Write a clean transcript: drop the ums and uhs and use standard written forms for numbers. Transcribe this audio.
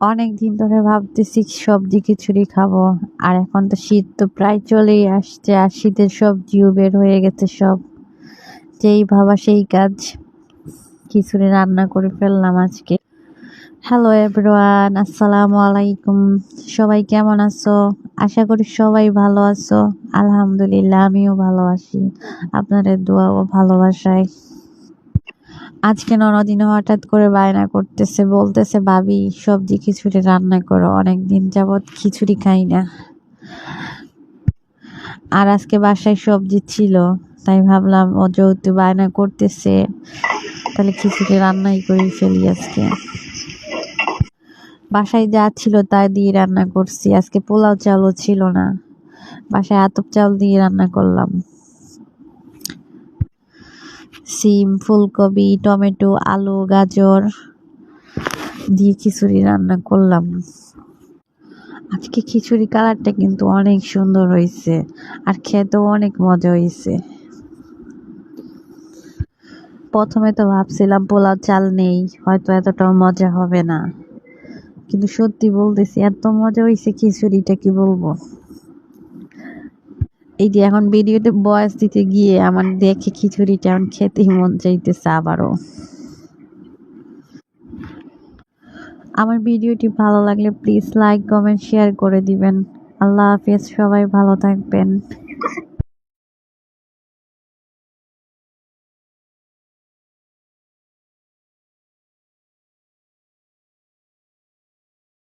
অনেক দিন ধরে ভাবতেছি সবজি খিচুড়ি খাবো। আর এখন তো শীত তো প্রায় চলেই আসছে, আর শীতের সবজিও বের হয়ে গেছে সব। যেই ভাবা সেই কাজ, খিচুড়ি রান্না করে ফেললাম আজকে। হ্যালো এভরিওয়ান, আসসালামু আলাইকুম। সবাই কেমন আছো? আশা করি সবাই ভালো আছো। আলহামদুলিল্লাহ, আমিও ভালো আছি আপনাদের দোয়া ও ভালোবাসায়। আজকে ননদিন হঠাৎ করে বায়না করতেছে, বলতেছে ভাবি সবজি খিচুড়ি রান্না করো, অনেকদিন যাবৎ খিচুড়ি খাই না। আর আজকে বাসায় সবজি ছিল, তাই ভাবলাম ও যেহেতু বায়না করতেছে তাহলে খিচুড়ি রান্নাই করে ফেলি আজকে। বাসায় যা ছিল তা দিয়ে রান্না করছি, আজকে পোলাও চালও ছিল না, বাসায় আতপ চাল দিয়ে রান্না করলাম। সিম, ফুলকপি, টমেটো, আলু, গাজর দিয়ে খিচুড়ি রান্না করলাম। আজকে খিচুড়ি কালারটা কিন্তু অনেক সুন্দর হয়েছে, আর খেতেও অনেক মজা হয়েছে। প্রথমে তো ভাবছিলাম পোলাও চাল নেই, হয়তো এতটাও মজা হবে না, কিন্তু সত্যি বলতেছি এত মজা হয়েছে খিচুড়িটা, কি বলবো। এই যে এখন ভিডিওতে ভয়েস দিতে গিয়ে আমার দেখে খিচুড়িটা এখন খেতেই মন চাইতেছে আবারও। আমার ভিডিওটি ভালো লাগলে প্লিজ লাইক, কমেন্ট, শেয়ার করে দিবেন। আল্লাহ হাফেজ, সবাই ভালো থাকবেন।